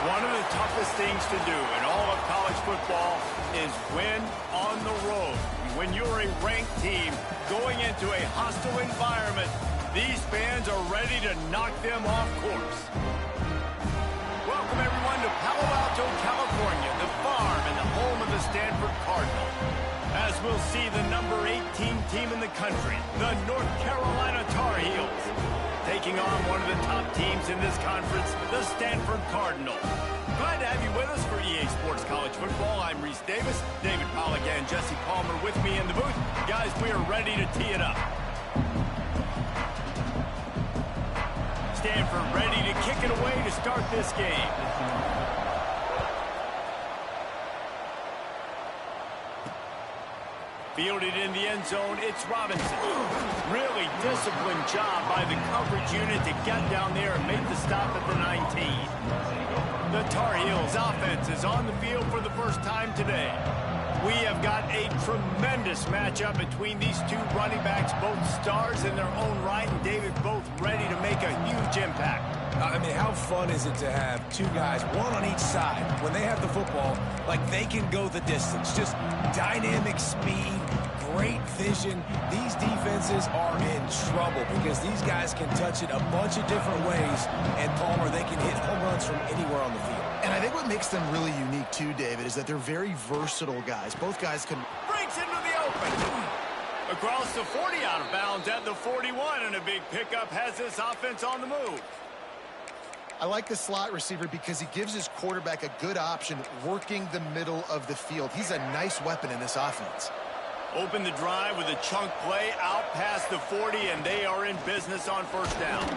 One of the toughest things to do in all of college football is win on the road. When you're a ranked team going into a hostile environment, these fans are ready to knock them off course. Welcome, everyone, to Palo Alto, California, the farm and the home of the Stanford Cardinal. As we'll see the number 18 team in the country, the North Carolina Tar Heels, taking on one of the top teams in this conference, the Stanford Cardinal. Glad to have you with us for EA Sports College Football. I'm Reese Davis, David Pollack and Jesse Palmer with me in the booth. Guys, we are ready to tee it up. Stanford ready to kick it away to start this game. Fielded in the end zone, it's Robinson. Really disciplined job by the coverage unit to get down there and make the stop at the 19. The Tar Heels offense is on the field for the first time today. We have got a tremendous matchup between these two running backs, both stars in their own right, and David, both ready to make a huge impact. I mean, how fun is it to have two guys, one on each side, when they have the football, like they can go the distance. Just dynamic speed, great vision. These defenses are in trouble because these guys can touch it a bunch of different ways, and Palmer, they can hit home runs from anywhere on the field. And I think what makes them really unique, too, David, is that they're very versatile guys. Both guys can... Breaks into the open. Across the 40, out of bounds at the 41, and a big pickup has this offense on the move. I like the slot receiver because he gives his quarterback a good option working the middle of the field. He's a nice weapon in this offense. Open the drive with a chunk play out past the 40, and they are in business on first down.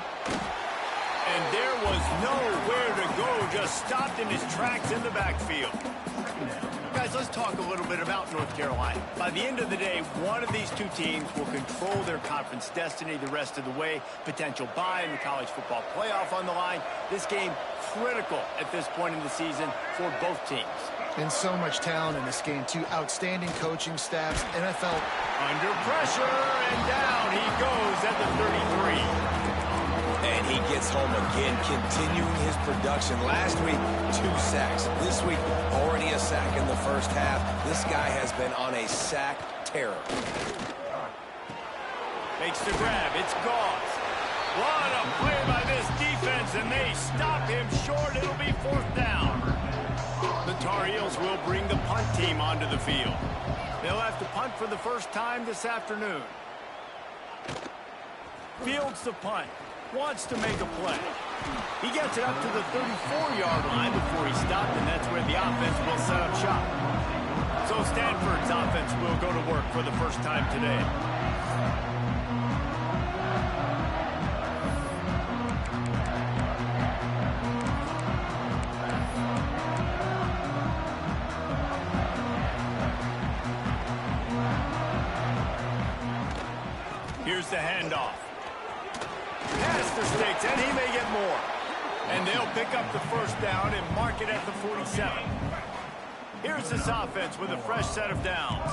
And there was nowhere to go, just stopped in his tracks in the backfield. Guys, let's talk a little bit about North Carolina. By the end of the day, one of these two teams will control their conference destiny the rest of the way. Potential bye in the college football playoff on the line. This game critical at this point in the season for both teams. And so much talent in this game, too. Outstanding coaching staffs, NFL. Under pressure, and down he goes at the 33. And he gets home again, continuing his production. Last week, 2 sacks. This week, already a sack in the first half. This guy has been on a sack terror. Makes the grab. It's Gauze. What a play by this defense, and they stop him short. It'll be fourth down. The Tar Heels will bring the punt team onto the field. They'll have to punt for the first time this afternoon. Fields the punt. Wants to make a play. He gets it up to the 34-yard line before he stopped, and that's where the offense will set up shop. So Stanford's offense will go to work for the first time today. Here's the handoff. Past the sticks, and he may get more. And they'll pick up the first down and mark it at the 47. Here's this offense with a fresh set of downs.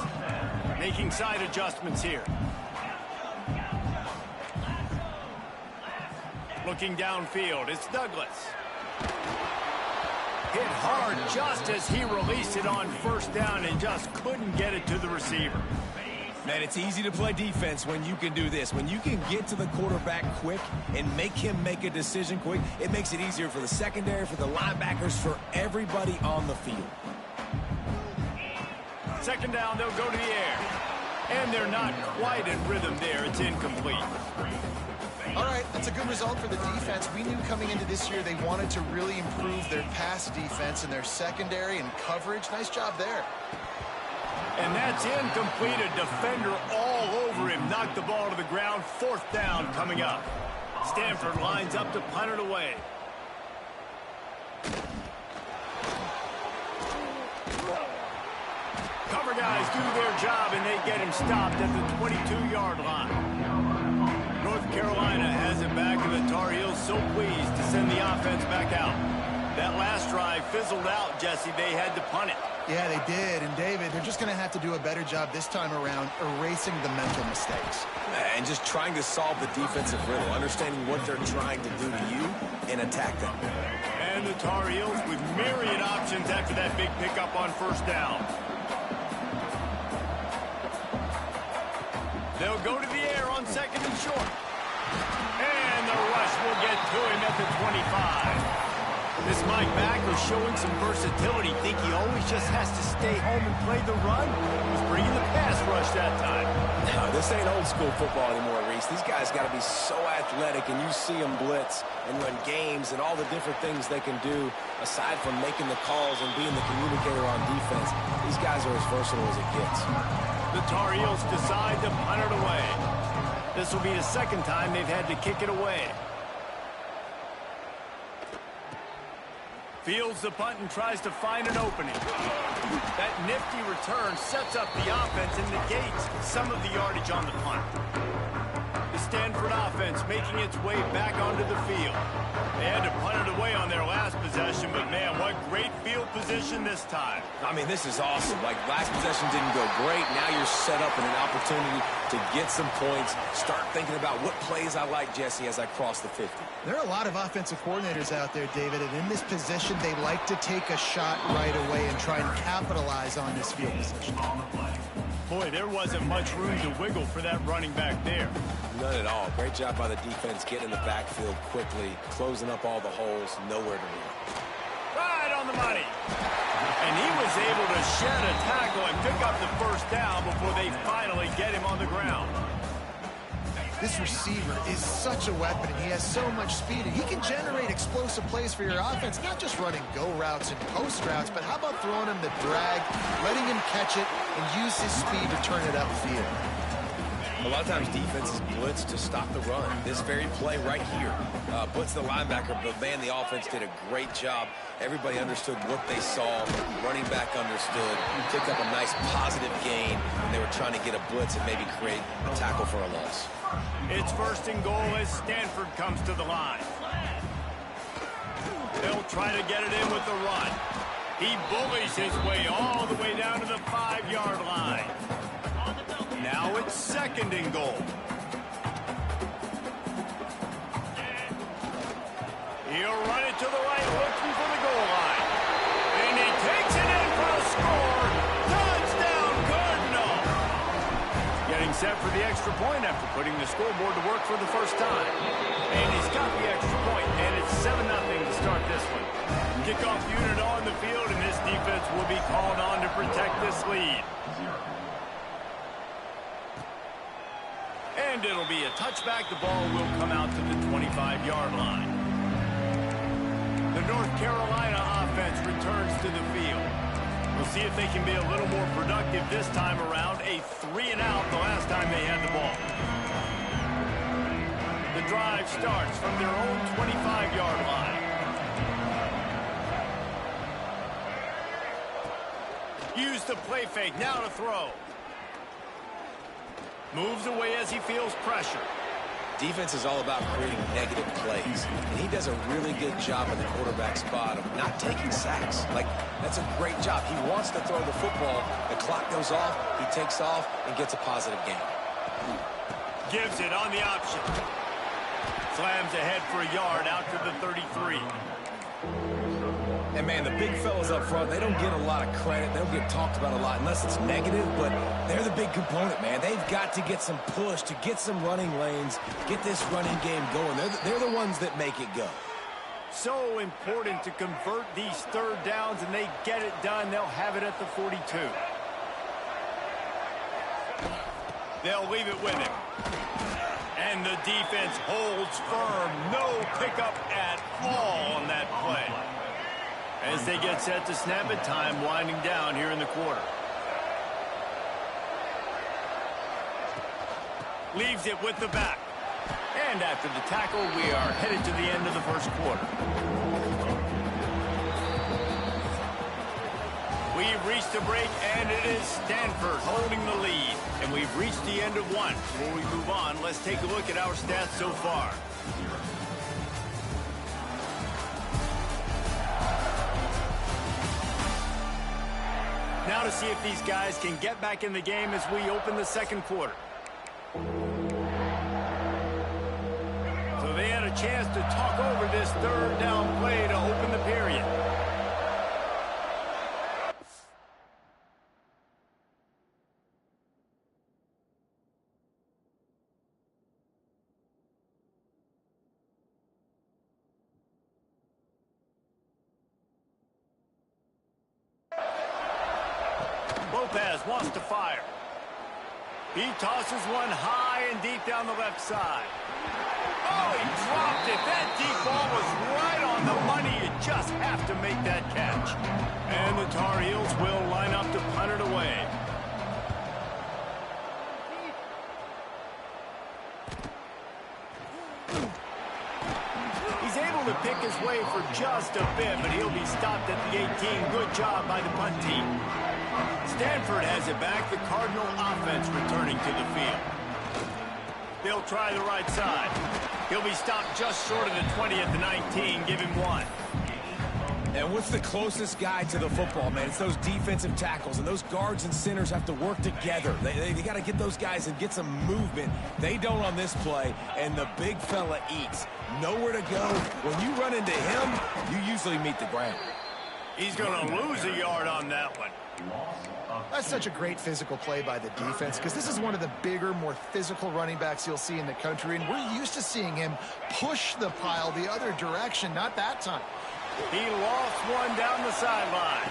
Making side adjustments here. Looking downfield, it's Douglas. Hit hard just as he released it on first down and just couldn't get it to the receiver. Man, it's easy to play defense when you can do this. When you can get to the quarterback quick and make him make a decision quick, it makes it easier for the secondary, for the linebackers, for everybody on the field. Second down, they'll go to the air. And they're not quite in rhythm there. It's incomplete. All right, that's a good result for the defense. We knew coming into this year they wanted to really improve their pass defense and their secondary and coverage. Nice job there. And that's incomplete. A defender all over him. Knocked the ball to the ground. Fourth down coming up. Stanford lines up to punt it away. Cover guys do their job, and they get him stopped at the 22-yard line. North Carolina has it back, and the Tar Heels so pleased to send the offense back out. That last drive fizzled out, Jesse. They had to punt it. Yeah, they did. And, David, they're just going to have to do a better job this time around erasing the mental mistakes. And just trying to solve the defensive riddle, understanding what they're trying to do to you and attack them. And And the Tar Heels with myriad options after that big pickup on first down. They'll go to the air on second and short. And the rush will get to him at the 25. This Mike backer showing some versatility. Think he always just has to stay home and play the run? He's bringing the pass rush that time. No, this ain't old school football anymore, Reese. These guys got to be so athletic, and you see them blitz and run games and all the different things they can do aside from making the calls and being the communicator on defense. These guys are as versatile as it gets. The Tar Heels decide to punt it away. This will be the second time they've had to kick it away. Fields the punt and tries to find an opening. That nifty return sets up the offense and negates some of the yardage on the punt. The Stanford offense making its way back onto the field. They had to punt it away on their last possession, but man, what great field position this time. I mean, this is awesome. Like, last possession didn't go great. Now you're set up in an opportunity to get some points. Start thinking about what plays I like, Jesse, as I cross the 50. There are a lot of offensive coordinators out there, David, and in this position, they like to take a shot right away and try and capitalize on this field position. Boy, there wasn't much room to wiggle for that running back there. None at all. Great job by the defense getting in the backfield quickly, closing up all the holes, nowhere to run. Right on the money. And he was able to shed a tackle and pick up the first down before they finally get him on the ground. This receiver is such a weapon, and he has so much speed, and he can generate explosive plays for your offense, not just running go routes and post routes, but how about throwing him the drag, letting him catch it, and use his speed to turn it upfield. A lot of times defenses blitz to stop the run. This very play right here, blitz the linebacker, but man, the offense did a great job. Everybody understood what they saw. Running back understood. Picked up a nice positive gain when they were trying to get a blitz and maybe create a tackle for a loss. It's first and goal as Stanford comes to the line. They'll try to get it in with the run. He bullies his way all the way down to the 5-yard line. Now it's second and goal. He'll run it to the right, looking for the goal line. And he takes it in for a score. Touchdown, Cardinal! Getting set for the extra point after putting the scoreboard to work for the first time. And he's got the extra point, and it's 7-0 to start this one. Kickoff unit on the field, and this defense will be called on to protect this lead. And it'll be a touchback. The ball will come out to the 25-yard line. The North Carolina offense returns to the field. We'll see if they can be a little more productive this time around. A 3-and-out the last time they had the ball. The drive starts from their own 25-yard line. Use the play fake, now to throw. Moves away as he feels pressure. Defense is all about creating negative plays, and he does a really good job in the quarterback spot of not taking sacks. Like, that's a great job. He wants to throw the football. The clock goes off, he takes off, and gets a positive gain. Gives it on the option. Slams ahead for a yard out to the 33. And, man, the big fellas up front, they don't get a lot of credit. They don't get talked about a lot unless it's negative, but they're the big component, man. They've got to get some push, to get some running lanes, get this running game going. They're the ones that make it go. So important to convert these third downs, and they get it done. They'll have it at the 42. They'll leave it with him. And the defense holds firm. No pickup at all on that play. As they get set to snap it, time winding down here in the quarter. Leaves it with the back. And after the tackle, we are headed to the end of the first quarter. We've reached the break, and it is Stanford holding the lead. And we've reached the end of one. Before we move on, let's take a look at our stats so far. Now to see if these guys can get back in the game as we open the second quarter. So they had a chance to talk over this third down play to open the period. Lopez wants to fire. He tosses one high and deep down the left side. Oh, he dropped it. That deep ball was right on the money. You just have to make that catch. And the Tar Heels will line up to punt it away. He's able to pick his way for just a bit, but he'll be stopped at the 18. Good job by the punt team. Stanford has it back. The Cardinal offense returning to the field. They'll try the right side. He'll be stopped just short of the 20 at the 19. Give him one. And what's the closest guy to the football, man? It's those defensive tackles, and those guards and centers have to work together. They got to get those guys and get some movement. They don't on this play, and the big fella eats. Nowhere to go. When you run into him, you usually meet the ground. He's going to lose a yard on that one. That's such a great physical play by the defense, because this is one of the bigger, more physical running backs you'll see in the country, and we're used to seeing him push the pile the other direction. Not that time. He lost one down the sideline.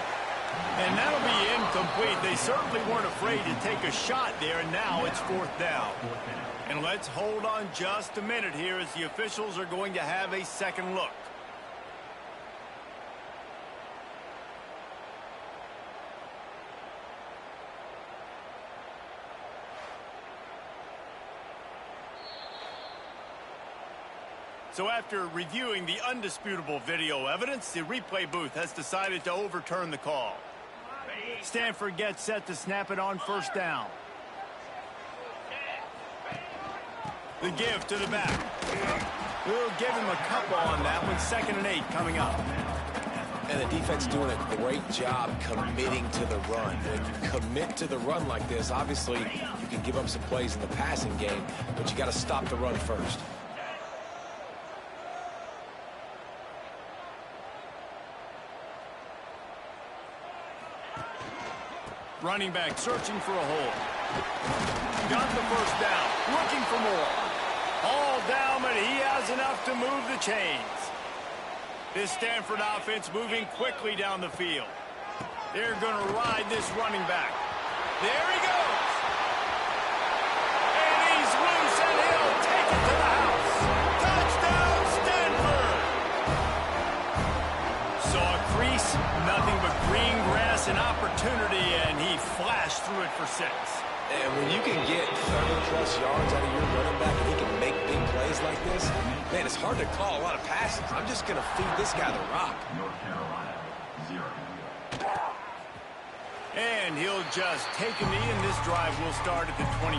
And that'll be incomplete. They certainly weren't afraid to take a shot there, and now it's fourth down. And let's hold on just a minute here as the officials are going to have a second look. So after reviewing the undisputable video evidence, the replay booth has decided to overturn the call. Stanford gets set to snap it on first down. The give to the back. We'll give him a couple on that one. 2nd and 8 coming up. And the defense doing a great job committing to the run. When you commit to the run like this, obviously you can give up some plays in the passing game, but you got to stop the run first. Running back searching for a hole. Got the first down. Looking for more. All down, but he has enough to move the chains. This Stanford offense moving quickly down the field. They're going to ride this running back. There he goes. And he's loose, and he'll take it to the house. Touchdown, Stanford. Saw a crease, nothing but green grass and opportunity, and he flashed through it for 6. And when you can get 30-plus yards out of your running back and he can make big plays like this, man, it's hard to call a lot of passes. I'm just going to feed this guy the rock. North Carolina, 0. And he'll just take a knee, and this drive will start at the 25.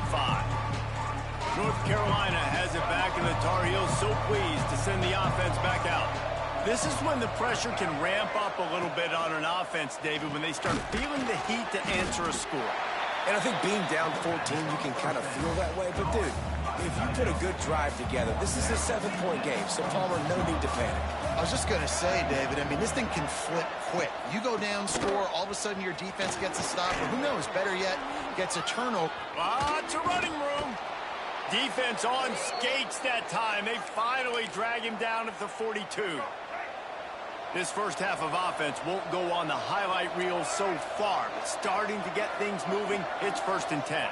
North Carolina has it back, and the Tar Heels so pleased to send the offense back out. This is when the pressure can ramp up a little bit on an offense, David, when they start feeling the heat to answer a score. And I think being down 14, you can kind of feel that way. But, dude, if you put a good drive together, this is a 7-point game. So, Palmer, no need to panic. I was just going to say, David, I mean, this thing can flip quick. You go down, score, all of a sudden your defense gets a stop. Or who knows, better yet, gets a turnover. Lots of running room. Defense on skates that time. They finally drag him down at the 42. This first half of offense won't go on the highlight reel so far, but starting to get things moving, it's 1st and 10.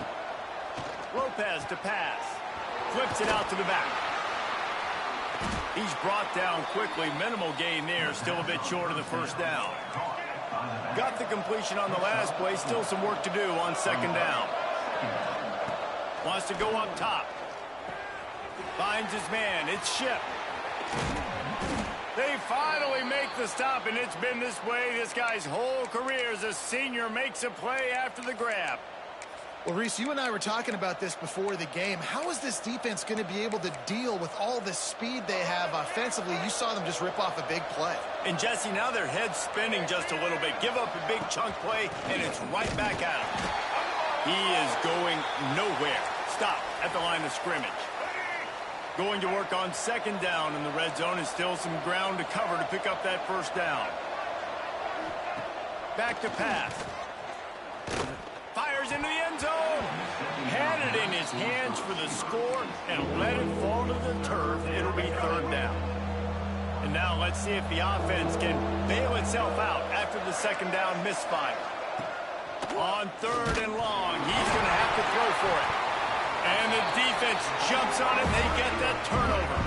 Lopez to pass. Flips it out to the back. He's brought down quickly. Minimal gain there. Still a bit short of the first down. Got the completion on the last play. Still some work to do on 2nd down. Wants to go up top. Finds his man. It's Ship. They finally make the stop, and it's been this way this guy's whole career as a senior. Makes a play after the grab. Well, Reese, you and I were talking about this before the game. How is this defense going to be able to deal with all the speed they have offensively? You saw them just rip off a big play. And, Jesse, now their head's spinning just a little bit. Give up a big chunk play, and it's right back at him. He is going nowhere. Stop at the line of scrimmage. Going to work on second down in the red zone, and still some ground to cover to pick up that first down. Back to pass. Fires into the end zone. Had it in his hands for the score and let it fall to the turf. It'll be third down. And now let's see if the offense can bail itself out after the second down misfire. On third and long, he's going to have to throw for it. And the defense jumps on it, and they get that turnover.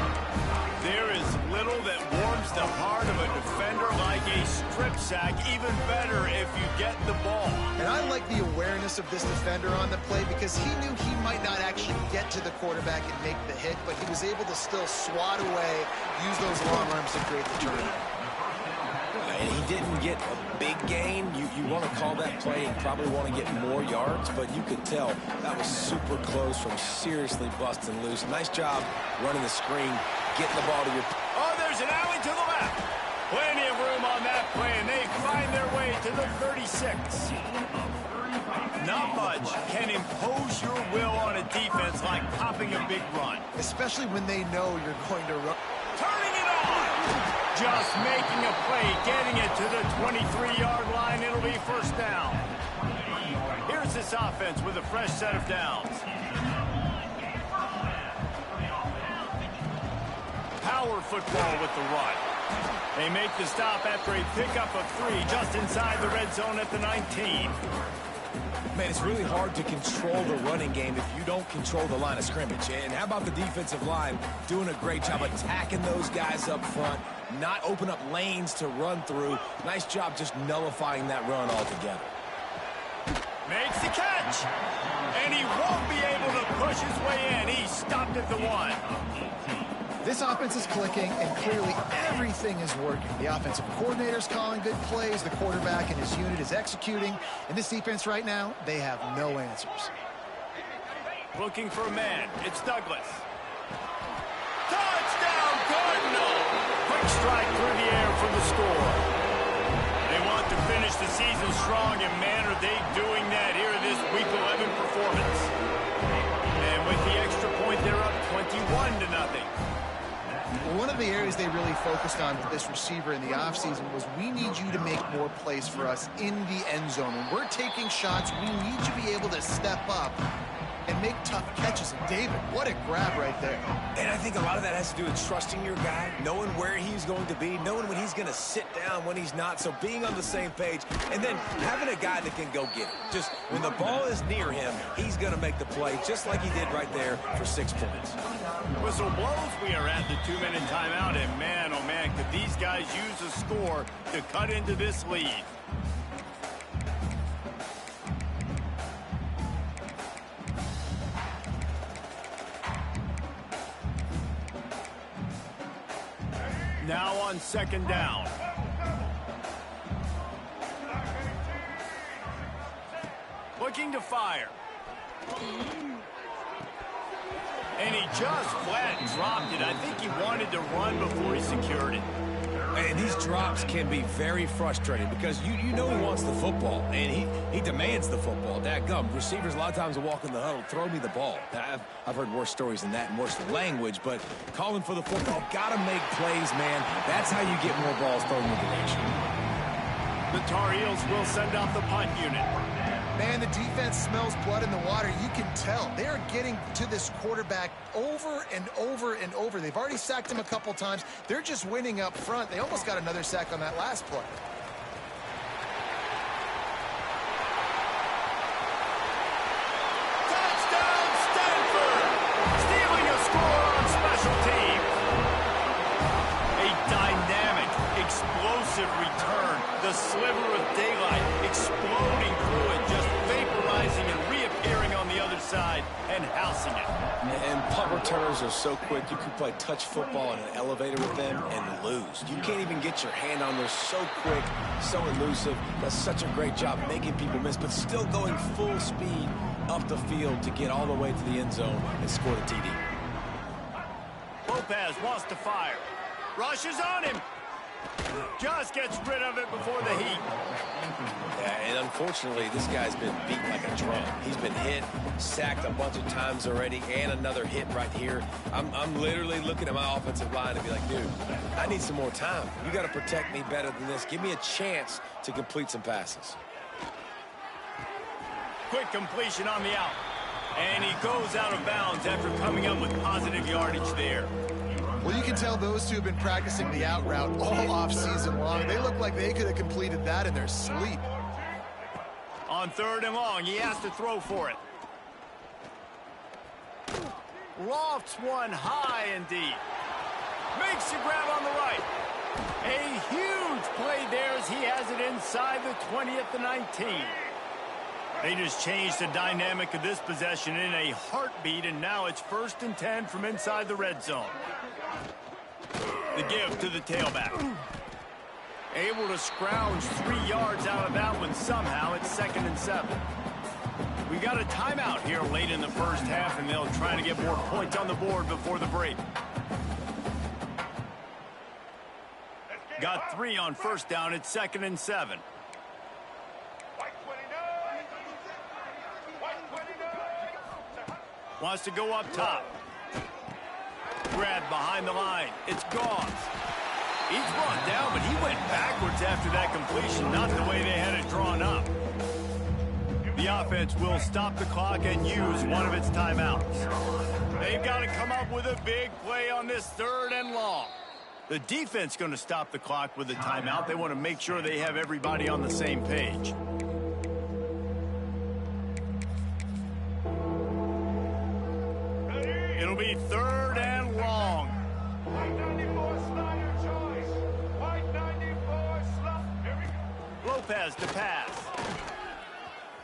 There is little that warms the heart of a defender like a strip sack. Even better if you get the ball. And I like the awareness of this defender on the play because he knew he might not actually get to the quarterback and make the hit, but he was able to still swat away, use those long arms to create the turnover. And he didn't get a big gain. You want to call that play and probably want to get more yards, but you could tell that was super close from seriously busting loose. Nice job running the screen, getting the ball to your... Oh, there's an alley to the left. Plenty of room on that play, and they find their way to the 36. Not much can impose your will on a defense like popping a big run. Especially when they know you're going to run. Turning it on. Just making a play, getting it to the 23-yard line. It'll be first down. Here's this offense with a fresh set of downs. Power football with the run. They make the stop after a pickup of 3 just inside the red zone at the 19. Man, it's really hard to control the running game if you don't control the line of scrimmage. And how about the defensive line doing a great job attacking those guys up front, not open up lanes to run through. Nice job just nullifying that run altogether. Makes the catch. And he won't be able to push his way in. He stopped at the 1. This offense is clicking, and clearly everything is working. The offensive coordinator's calling good plays. The quarterback and his unit is executing. And this defense right now, they have no answers. Looking for a man. It's Douglas. Touchdown, Cardinal! Quick strike through the air for the score. They want to finish the season strong, and man, are they doing that here in this Week 11 performance. And with the extra point, they're up 21-0. One of the areas they really focused on with this receiver in the offseason was we need you to make more plays for us in the end zone. When we're taking shots, we need you to be able to step up and make tough catches. And David, what a grab right there. And I think a lot of that has to do with trusting your guy, knowing where he's going to be, knowing when he's going to sit down, when he's not. So being on the same page, and then having a guy that can go get it. Just when the ball is near him, he's going to make the play, just like he did right there for 6 points. Whistle blows. We are at the 2-minute timeout, and man, oh man, could these guys use a score to cut into this lead. Now on second down. Looking to fire. And he just flat dropped it. I think he wanted to run before he secured it. And these drops can be very frustrating because you know he wants the football, and he demands the football. Dadgum, receivers a lot of times will walk in the huddle, throw me the ball. I've heard worse stories than that and worse language, but calling for the football, got to make plays, man. That's how you get more balls thrown in the direction. The Tar Heels will send out the punt unit. Man, the defense smells blood in the water. You can tell. They are getting to this quarterback over and over and over. They've already sacked him a couple times. They're just winning up front. They almost got another sack on that last play. Touchdown, Stanford! Stealing a score on special teams. A dynamic, explosive return. The sliver of daylight exploding through it, just vaporizing and reappearing on the other side and housing it. And punt returners are so quick. You can play touch football in an elevator with them and lose. You can't even get your hand on there. So quick, so elusive. Does such a great job making people miss, but still going full speed up the field to get all the way to the end zone and score the TD. Lopez wants to fire. Rushes on him. Just gets rid of it before the heat. Yeah, and Unfortunately, this guy's been beaten like a drum. He's been hit, sacked a bunch of times already, and another hit right here. I'm literally looking at my offensive line and be like, dude, I need some more time. You got to protect me better than this. Give me a chance to complete some passes. Quick completion on the out. And he goes out of bounds after coming up with positive yardage there. Well, you can tell those two have been practicing the out route all off-season long. They look like they could have completed that in their sleep. On 3rd and long, he has to throw for it. Lofts one high and deep. Makes the grab on the right. A huge play there as he has it inside the 20 at the 19. They just changed the dynamic of this possession in a heartbeat, and now it's 1st and 10 from inside the red zone. The give to the tailback. Able to scrounge 3 yards out of that one somehow. It's 2nd and 7. We got a timeout here late in the first half, and they'll try to get more points on the board before the break. Got 3 on 1st down. It's 2nd and 7. Wants to go up top. Grab behind the line. It's Goss. He's brought down, but he went backwards after that completion, not the way they had it drawn up. The offense will stop the clock and use one of its timeouts. They've got to come up with a big play on this 3rd and long. The defense going to stop the clock with a timeout. They want to make sure they have everybody on the same page. It'll be 3rd and long. Lopez to pass.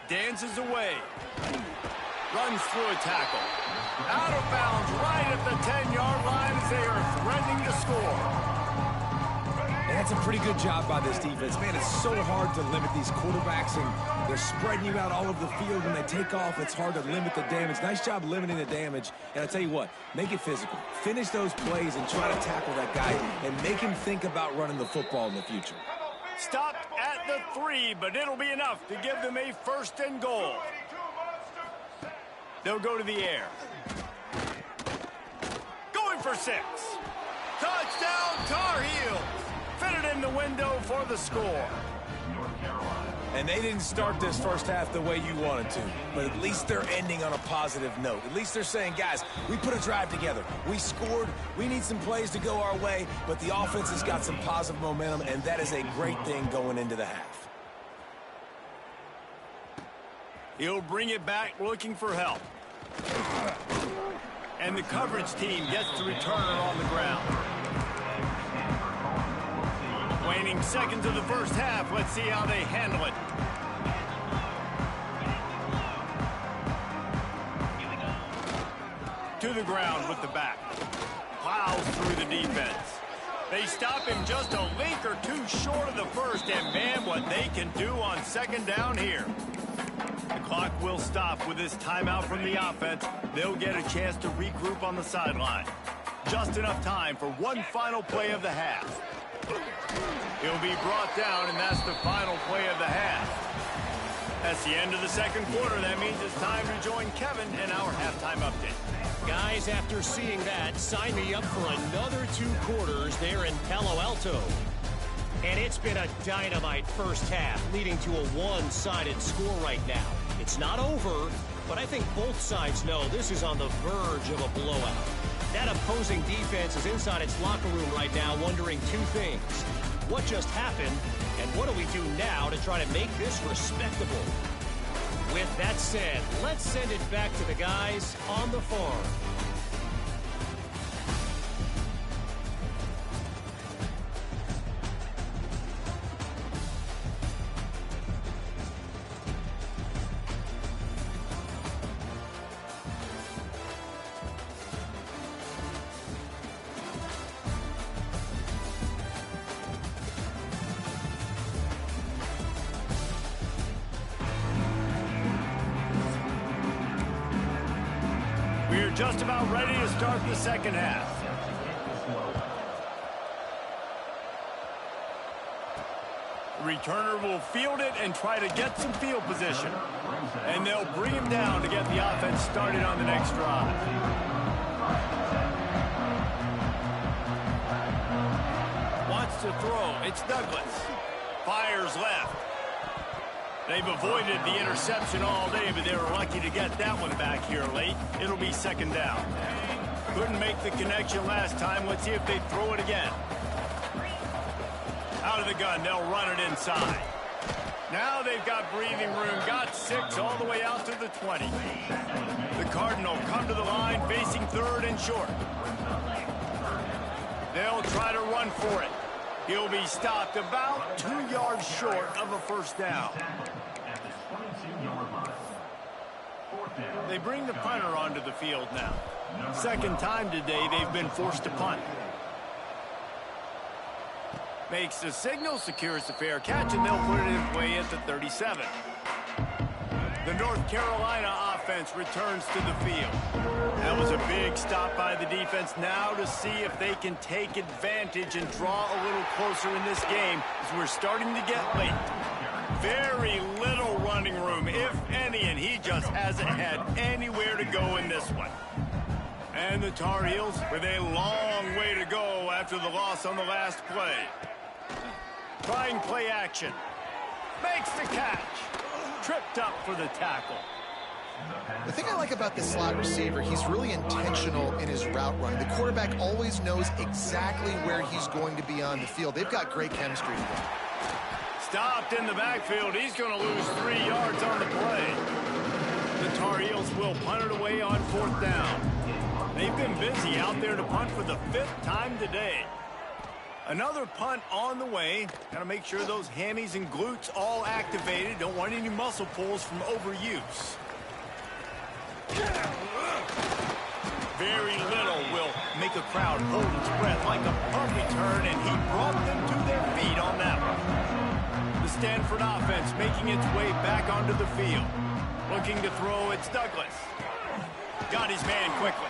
Dances away. Runs through a tackle. Out of bounds right at the 10-yard line as they are threatening to score. And that's a pretty good job by this defense. Man, it's so hard to limit these quarterbacks, and they're spreading you out all over the field. When they take off, it's hard to limit the damage. Nice job limiting the damage. And I tell you what, make it physical. Finish those plays and try to tackle that guy and make him think about running the football in the future. Stopped at the 3, but it'll be enough to give them a 1st and goal. They'll go to the air. Going for 6. Touchdown, Tar Heels. Fitted in the window for the score. And they didn't start this first half the way you wanted to, but at least they're ending on a positive note. At least they're saying, guys, we put a drive together. We scored. We need some plays to go our way, but the offense has got some positive momentum, and that is a great thing going into the half. He'll bring it back looking for help. And the coverage team gets the returner on the ground. Waning seconds of the first half. Let's see how they handle it. To the ground with the back. Plows through the defense. They stop him just a link or two short of the first, and man, what they can do on 2nd down here. The clock will stop with this timeout from the offense. They'll get a chance to regroup on the sideline. Just enough time for one final play of the half. He'll be brought down, and that's the final play of the half. That's the end of the 2nd quarter. That means it's time to join Kevin in our halftime update. Guys, after seeing that, sign me up for another 2 quarters there in Palo Alto. And it's been a dynamite first half, leading to a one-sided score right now. It's not over, but I think both sides know this is on the verge of a blowout. That opposing defense is inside its locker room right now wondering 2 things. What just happened, and what do we do now to try to make this respectable? With that said, let's send it back to the guys on the farm. We're just about ready to start the 2nd half. The returner will field it and try to get some field position. And they'll bring him down to get the offense started on the next drive. Wants to throw. It's Douglas. Fires left. They've avoided the interception all day, but they were lucky to get that one back here late. It'll be second down. Couldn't make the connection last time. Let's see if they throw it again. Out of the gun, they'll run it inside. Now they've got breathing room. Got 6 all the way out to the 20. The Cardinal come to the line facing third and short. They'll try to run for it. He'll be stopped about 2 yards short of a first down. They bring the punter onto the field now. Second time today they've been forced to punt. Makes the signal, secures the fair catch, and they'll put it in play at the 37. The North Carolina offense returns to the field. That was a big stop by the defense. Now to see if they can take advantage and draw a little closer in this game as we're starting to get late. Very little running room, if any, and he just hasn't had anywhere to go in this one. And the Tar Heels with a long way to go after the loss on the last play. Trying play action. Makes the catch. Tripped up for the tackle. The thing I like about this slot receiver, he's really intentional in his route running. The quarterback always knows exactly where he's going to be on the field. They've got great chemistry together. Stopped in the backfield. He's going to lose 3 yards on the play. The Tar Heels will punt it away on 4th down. They've been busy out there to punt for the 5th time today. Another punt on the way. Got to make sure those hammies and glutes all activated. Don't want any muscle pulls from overuse. Very little will make a crowd hold its breath like a punt return, and he brought them to their feet on that one. The Stanford offense making its way back onto the field. Looking to throw, it's Douglas. Got his man quickly.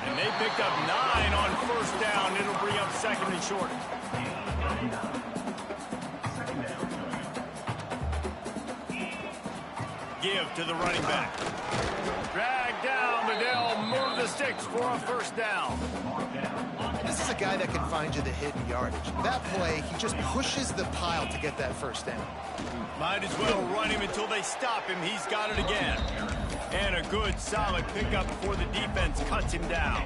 And they picked up 9 on 1st down. It'll bring up 2nd and short. Give to the running back. Drag down, but they'll move the sticks for a 1st down. This is a guy that can find you the hidden yardage. That play, he just pushes the pile to get that 1st down. Might as well run him until they stop him. He's got it again. And a good, solid pickup before the defense cuts him down.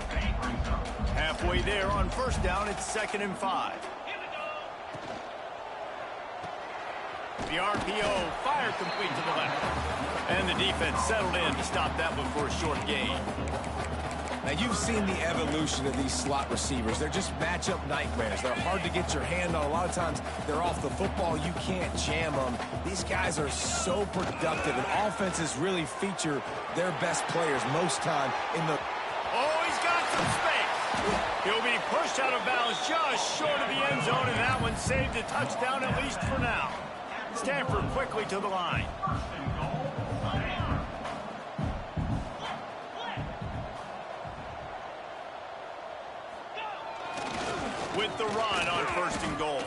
Halfway there on 1st down, it's 2nd and 5. The RPO, fire complete to the left. And the defense settled in to stop that one for a short gain. Now, you've seen the evolution of these slot receivers. They're just matchup nightmares. They're hard to get your hand on. A lot of times, they're off the football. You can't jam them. These guys are so productive, and offenses really feature their best players most time in the... Oh, he's got some space. He'll be pushed out of bounds just short of the end zone, and that one saved a touchdown at least for now. Stanford quickly to the line. With the run on 1st and goal.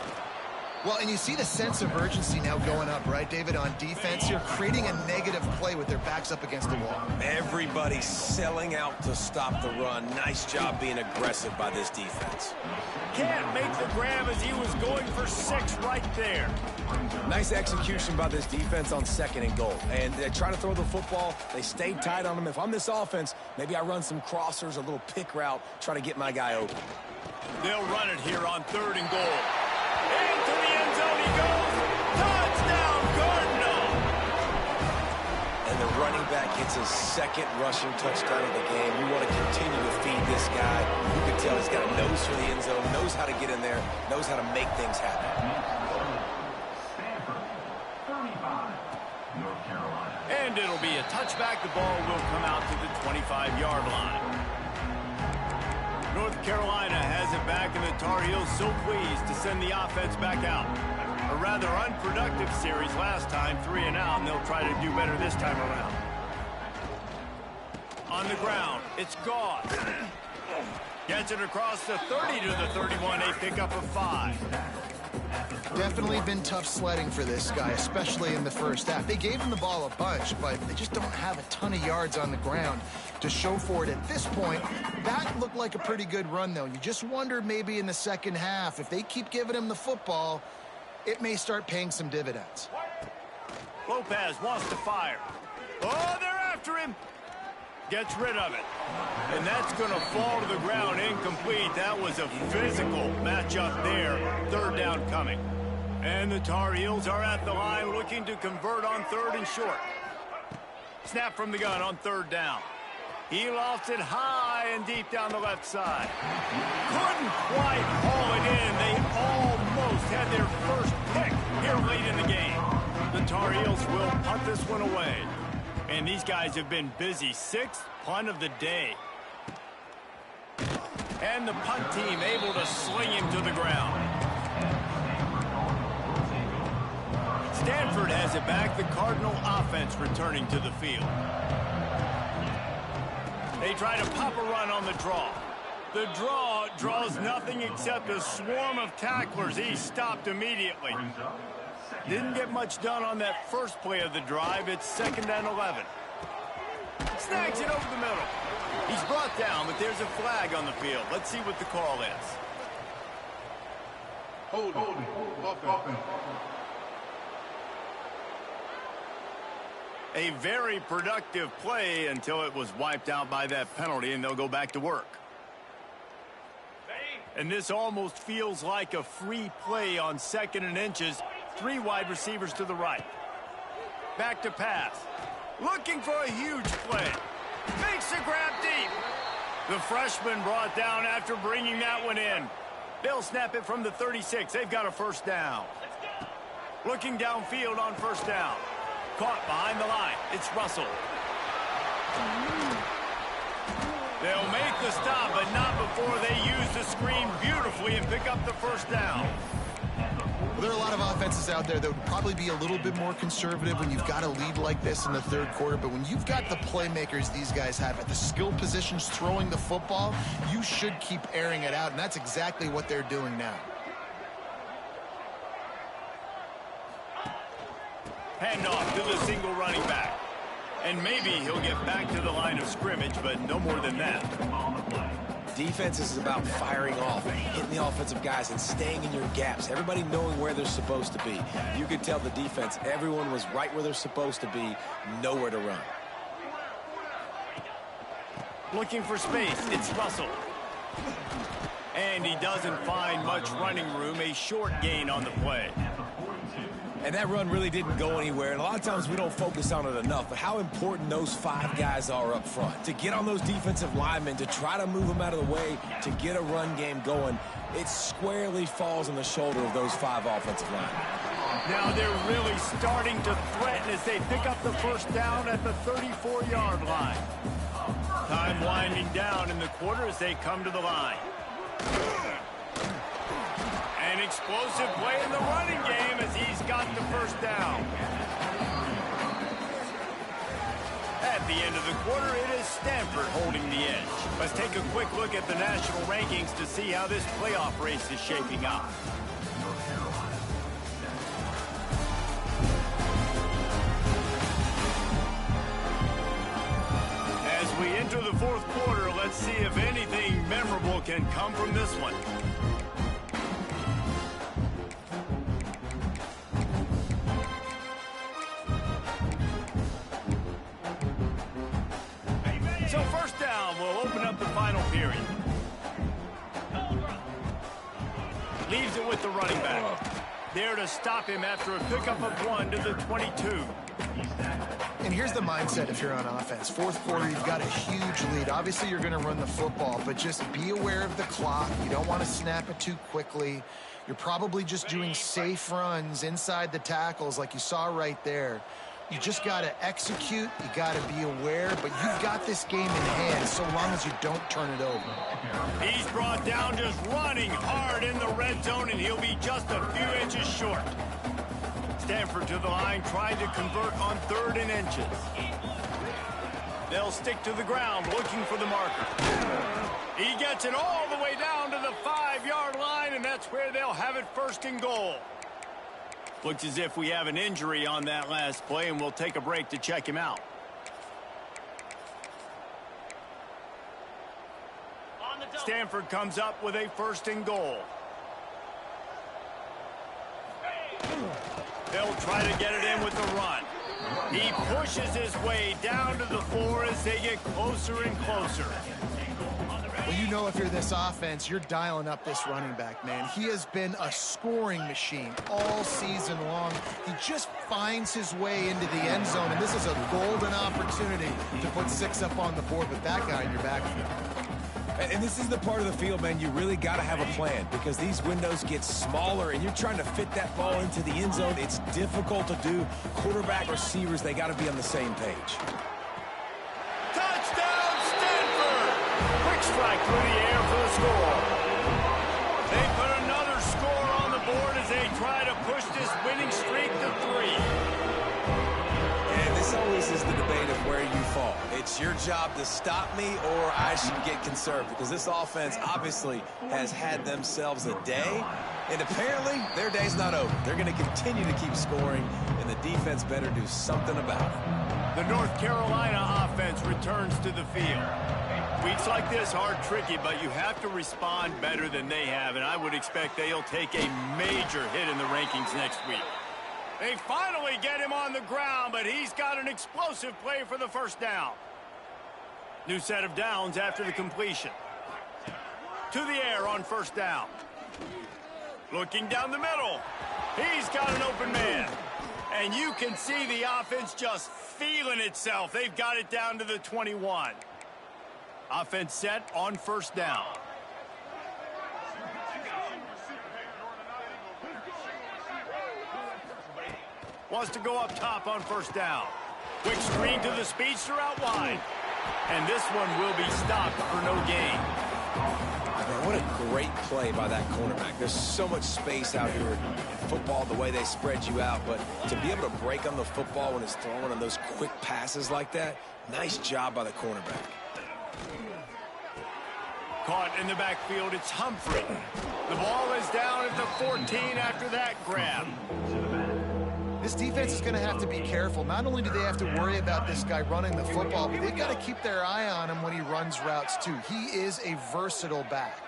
Well, and you see the sense of urgency now going up, right, David, on defense here, creating a negative play with their backs up against the wall. Everybody's selling out to stop the run. Nice job being aggressive by this defense. Can't make the grab as he was going for 6 right there. Nice execution by this defense on 2nd and goal. And they try to throw the football. They stayed tight on them. If I'm this offense, maybe I run some crossers, a little pick route, try to get my guy open. They'll run it here on 3rd and goal. Into the end zone he goes. Touchdown, Cardinal! And the running back gets his 2nd rushing touchdown of the game. You want to continue to feed this guy. You can tell he's got a nose for the end zone, knows how to get in there, knows how to make things happen. Stanford, 35, North Carolina. And it'll be a touchback. The ball will come out to the 25-yard line. North Carolina has it back, and the Tar Heels so pleased to send the offense back out. A rather unproductive series last time, 3 and out, and they'll try to do better this time around. On the ground, it's Goss. Gets it across the 30 to the 31. They pick up a 5. Definitely been tough sledding for this guy, especially in the first half. They gave him the ball a bunch, but they just don't have a ton of yards on the ground to show for it at this point. That looked like a pretty good run, though. You just wondered maybe in the second half, if they keep giving him the football, it may start paying some dividends. Lopez wants to fire. Oh, they're after him. Gets rid of it. And that's going to fall to the ground incomplete. That was a physical matchup there. Third down coming. And the Tar Heels are at the line looking to convert on third and short. Snap from the gun on third down. He lofts it high and deep down the left side. Couldn't quite haul it in. They almost had their first pick here late in the game. The Tar Heels will punt this one away. And these guys have been busy. Sixth punt of the day. And the punt team able to sling him to the ground. Stanford has it back. The Cardinal offense returning to the field. They try to pop a run on the draw. The draw draws nothing except a swarm of tacklers. He's stopped immediately. Didn't get much done on that first play of the drive. It's 2nd and 11. Snags it over the middle. He's brought down, but there's a flag on the field. Let's see what the call is. Holding. A very productive play until it was wiped out by that penalty, and they'll go back to work. And this almost feels like a free play on 2nd and inches. 3 wide receivers to the right. Back to pass. Looking for a huge play. Makes the grab deep. The freshman brought down after bringing that one in. They'll snap it from the 36. They've got a first down. Looking downfield on first down. Caught behind the line. It's Russell. They'll make the stop, but not before they use the screen beautifully and pick up the first down. Well, there are a lot of offenses out there that would probably be a little bit more conservative when you've got a lead like this in the third quarter. But when you've got the playmakers these guys have at the skill positions throwing the football, you should keep airing it out. And that's exactly what they're doing now. Handoff to the single running back. And maybe he'll get back to the line of scrimmage, but no more than that. Defense is about firing off, hitting the offensive guys, and staying in your gaps. Everybody knowing where they're supposed to be. You could tell the defense, everyone was right where they're supposed to be, nowhere to run. Looking for space, it's Russell. And he doesn't find much running room, a short gain on the play. And that run really didn't go anywhere. And a lot of times we don't focus on it enough, but how important those 5 guys are up front. To get on those defensive linemen, to try to move them out of the way, to get a run game going, it squarely falls on the shoulder of those 5 offensive linemen. Now they're really starting to threaten as they pick up the first down at the 34-yard line. Time winding down in the quarter as they come to the line. An explosive play in the running game as he's got the first down. At the end of the quarter, it is Stanford holding the edge. Let's take a quick look at the national rankings to see how this playoff race is shaping up. As we enter the fourth quarter, let's see if anything memorable can come from this one. So first down will open up the final period. Leaves it with the running back. There to stop him after a pickup of 1 to the 22. And here's the mindset if you're on offense. Fourth quarter, you've got a huge lead. Obviously, you're going to run the football, but just be aware of the clock. You don't want to snap it too quickly. You're probably just doing safe runs inside the tackles like you saw right there. You just got to execute. You got to be aware, but you've got this game in hand so long as you don't turn it over. He's brought down just running hard in the red zone, and he'll be just a few inches short. Stanford to the line, trying to convert on 3rd and inches. They'll stick to the ground, looking for the marker. He gets it all the way down to the 5-yard line, and that's where they'll have it 1st and goal. Looks as if we have an injury on that last play, and we'll take a break to check him out. Stanford comes up with a 1st and goal. They'll try to get it in with the run. He pushes his way down to the floor as they get closer and closer. Well, you know, if you're this offense, you're dialing up this running back, man. He has been a scoring machine all season long. He just finds his way into the end zone, and this is a golden opportunity to put 6 up on the board with that guy in your backfield. And this is the part of the field, man, you really got to have a plan because these windows get smaller and you're trying to fit that ball into the end zone. It's difficult to do. Quarterback, receivers, they got to be on the same page. Touchdown, Stanford! Quick strike through the air for the score. They put another score on the board as they try to push this winning streak to 3. And this always is the debate of where you fall. It's your job to stop me or I should get conserved because this offense obviously has had themselves a day, and apparently their day's not over. They're going to continue to keep scoring, and the defense better do something about it. The North Carolina offense returns to the field. Weeks like this are tricky, but you have to respond better than they have, and I would expect they'll take a major hit in the rankings next week. They finally get him on the ground, but he's got an explosive play for the 1st down. New set of downs after the completion. To the air on 1st down. Looking down the middle. He's got an open man. And you can see the offense just feeling itself. They've got it down to the 21. Offense set on 1st down. Wants to go up top on 1st down. Quick screen to the speedster out wide. And this one will be stopped for no gain. Man, what a great play by that cornerback. There's so much space out here in football, the way they spread you out. But to be able to break on the football when it's thrown on those quick passes like that, nice job by the cornerback. Caught in the backfield, it's Humphrey. The ball is down at the 14 after that grab. This defense is going to have to be careful. Not only do they have to worry about this guy running the football, but they've got to keep their eye on him when he runs routes, too. He is a versatile back.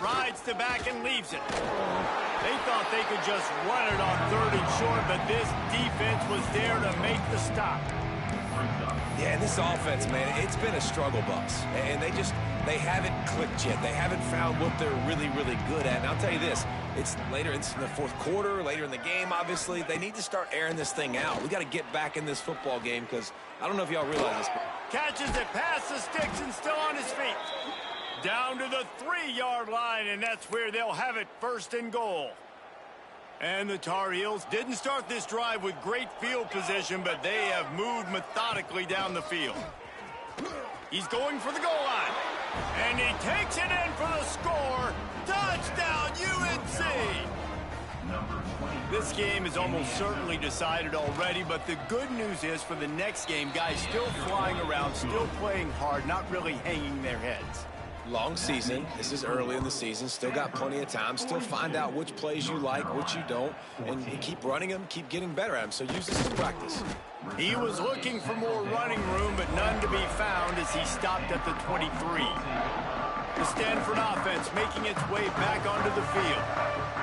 Rides the back and leaves it. They thought they could just run it on 3rd and short, but this defense was there to make the stop. Yeah, this offense, man, it's been a struggle bus. And they haven't clicked yet. They haven't found what they're really, really good at. And I'll tell you this, it's later, it's in the 4th quarter, later in the game, obviously. They need to start airing this thing out. We got to get back in this football game because I don't know if y'all realize this. Catches it past the sticks and still on his feet. Down to the 3-yard line, and that's where they'll have it 1st and goal. And the Tar Heels didn't start this drive with great field position, but they have moved methodically down the field. He's going for the goal line. And he takes it in for the score. Touchdown, UNC! This game is almost certainly decided already, but the good news is for the next game, guys still flying around, still playing hard, not really hanging their heads. Long season. This is early in the season. Still got plenty of time. Still find out which plays you like, which you don't, and keep running them, keep getting better at them. So use this as practice. He was looking for more running room, but none to be found as he stopped at the 23. The Stanford offense making its way back onto the field.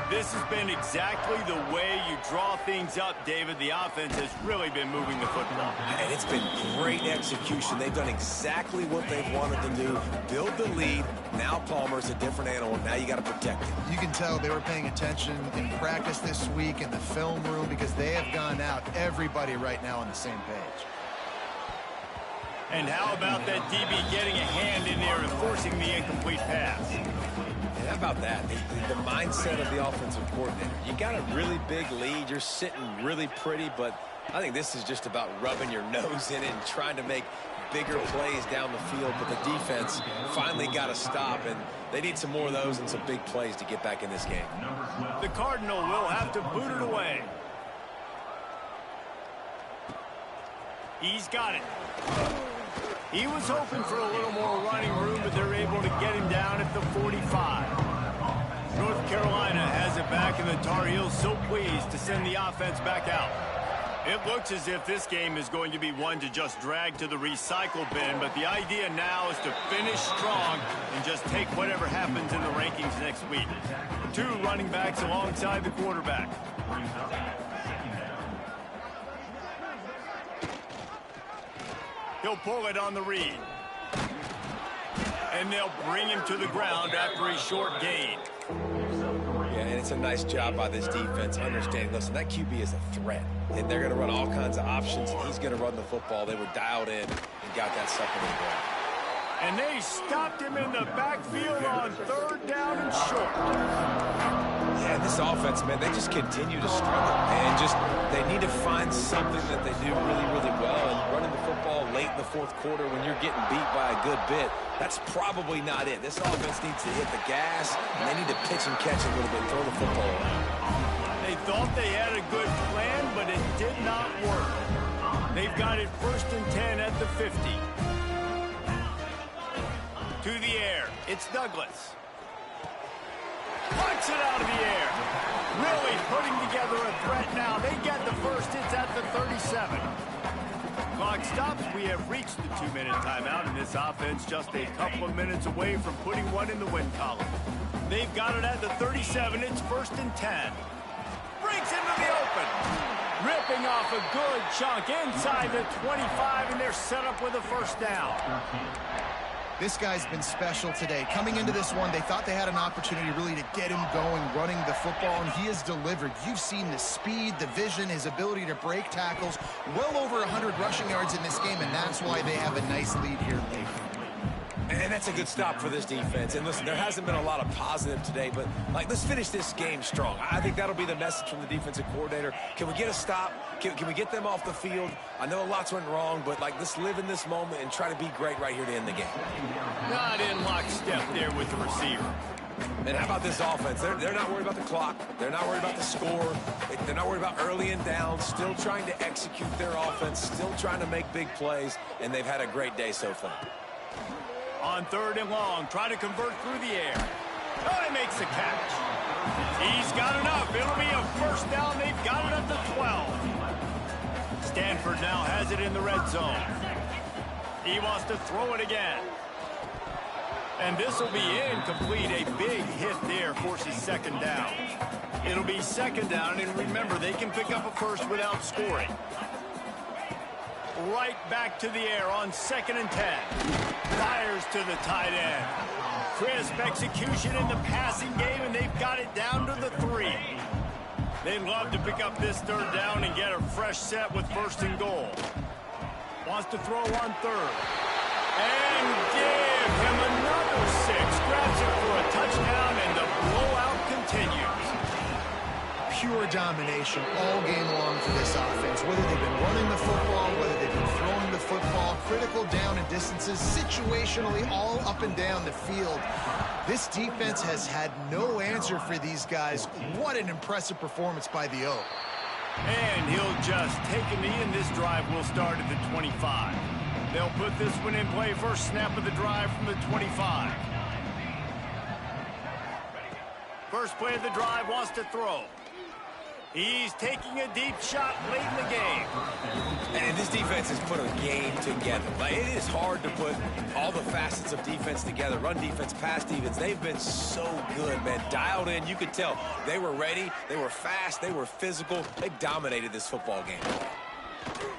This has been exactly the way you draw things up, David. The offense has really been moving the football. And it's been great execution. They've done exactly what they've wanted to do. Build the lead. Now Palmer's a different animal. Now you got to protect it. You can tell they were paying attention in practice this week in the film room because they have gone out, everybody right now on the same page. And how about that DB getting a hand in there and forcing the incomplete pass? And how about that? The mindset of the offensive coordinator. You got a really big lead. You're sitting really pretty, but I think this is just about rubbing your nose in it and trying to make bigger plays down the field. But the defense finally got to stop, and they need some more of those and some big plays to get back in this game. The Cardinal will have to boot it away. He's got it. He was hoping for a little more running room, but they're able to get him down at the 45. North Carolina has it back, and the Tar Heels so pleased to send the offense back out. It looks as if this game is going to be one to just drag to the recycle bin, but the idea now is to finish strong and just take whatever happens in the rankings next week. 2 running backs alongside the quarterback. He'll pull it on the read. And they'll bring him to the ground after a short gain. Yeah, and it's a nice job by this defense understanding, listen, that QB is a threat. And they're going to run all kinds of options, and he's going to run the football. They were dialed in and got that second and goal. And they stopped him in the backfield on 3rd down and short. Yeah, this offense, man, they just continue to struggle. And they need to find something that they do really, really well. And running the football late in the 4th quarter when you're getting beat by a good bit, that's probably not it. This offense needs to hit the gas, and they need to pitch and catch a little bit, throw the football around. They thought they had a good plan, but it did not work. They've got it 1st and 10 at the 50. To the air, it's Douglas. Punts it out of the air. Really putting together a threat now. They get the first. It's at the 37. Clock stops. We have reached the 2-minute timeout, and this offense just a couple of minutes away from putting one in the win column. They've got it at the 37. It's 1st and 10. Breaks into the open. Ripping off a good chunk inside the 25, and they're set up with a 1st down. This guy's been special today. Coming into this one, they thought they had an opportunity really to get him going, running the football, and he has delivered. You've seen the speed, the vision, his ability to break tackles. Well over 100 rushing yards in this game, and that's why they have a nice lead here late. And that's a good stop for this defense. And listen, there hasn't been a lot of positive today, but let's finish this game strong. I think that'll be the message from the defensive coordinator. Can we get a stop? Can we get them off the field? I know lots went wrong, but let's live in this moment and try to be great right here to end the game. Not in lockstep there with the receiver. And how about this offense? They're not worried about the clock. They're not worried about the score. They're not worried about early and down. Still trying to execute their offense. Still trying to make big plays. And they've had a great day so far. On 3rd and long, try to convert through the air. Oh, he makes the catch. He's got enough. It'll be a 1st down. They've got it at the 12. Stanford now has it in the red zone. He wants to throw it again. And this will be incomplete. A big hit there forces 2nd down. It'll be 2nd down, and remember, they can pick up a 1st without scoring. Right back to the air on 2nd and 10. Fires to the tight end. Crisp execution in the passing game, and they've got it down to the 3. They'd love to pick up this 3rd down and get a fresh set with 1st and goal. Wants to throw on 3rd. And give him another 6. Grabs it for a touchdown, and the blowout continues. Pure domination all game long for this offense. Whether they've been running the football, whether they've been throwing the football, critical down and distances, situationally all up and down the field. This defense has had no answer for these guys. What an impressive performance by the O. And he'll just take a knee, and this drive will start at the 25. They'll put this one in play. First snap of the drive from the 25. First play of the drive, wants to throw. He's taking a deep shot late in the game. And this defense has put a game together. It is hard to put all the facets of defense together. Run defense, pass defense. They've been so good, man. Dialed in. You could tell they were ready. They were fast. They were physical. They dominated this football game.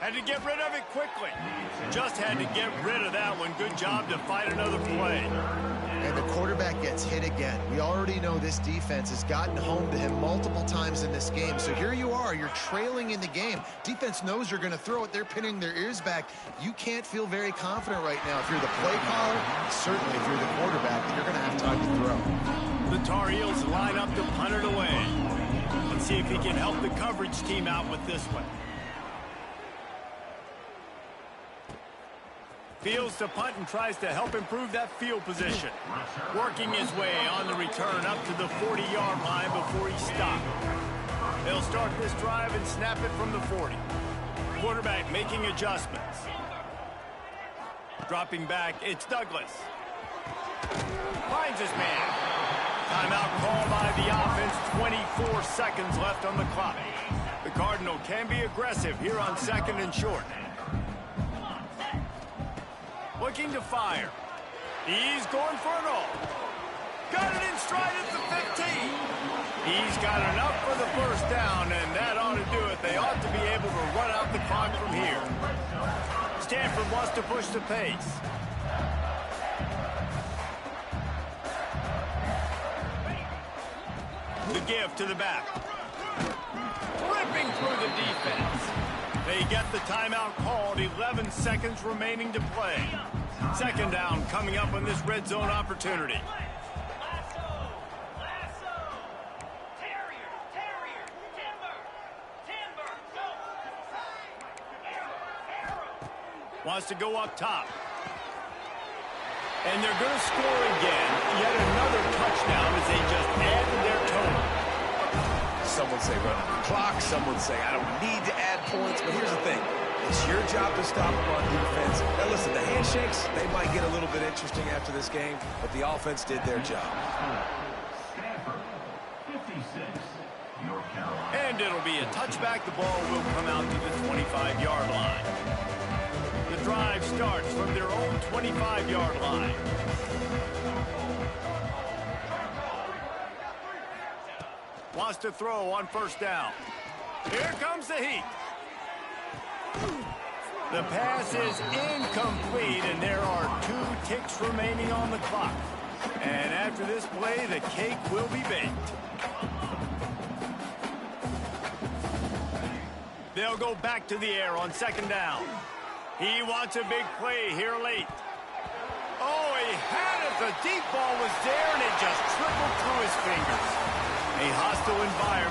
Had to get rid of it quickly. Just had to get rid of that one. Good job to fight another play. And the quarterback gets hit again. We already know this defense has gotten home to him multiple times in this game. So here you are. You're trailing in the game. Defense knows you're going to throw it. They're pinning their ears back. You can't feel very confident right now. If you're the play caller, certainly if you're the quarterback, that you're going to have time to throw. The Tar Heels line up to punt it away. Let's see if he can help the coverage team out with this one. Fields to punt and tries to help improve that field position. Working his way on the return up to the 40-yard line before he stopped. They'll start this drive and snap it from the 40. Quarterback making adjustments. Dropping back, it's Douglas. Finds his man. Timeout called by the offense. 24 seconds left on the clock. The Cardinal can be aggressive here on 2nd and short. Looking to fire. He's going for it all. Got it in stride at the 15. He's got enough for the first down, and that ought to do it. They ought to be able to run out the clock from here. Stanford wants to push the pace. The give to the back. Ripping through the defense. They get the timeout called. 11 seconds remaining to play. 2nd down coming up on this red zone opportunity. Wants to go up top. And they're going to score again. Yet another touchdown as they just add to their total. Some would say run on the clock. Some would say I don't need to add points. But here's the thing. It's your job to stop them on defense. Now listen, the handshakes, they might get a little bit interesting after this game, but the offense did their job. Stanford, 56, North Carolina. And it'll be a touchback. The ball will come out to the 25-yard line. The drive starts from their own 25-yard line. Wants to throw on 1st down. Here comes the heat. The pass is incomplete, and there are 2 ticks remaining on the clock. And after this play, the cake will be baked. They'll go back to the air on 2nd down. He wants a big play here late. Oh, he had it. The deep ball was there, and it just trickled through his fingers. A hostile environment.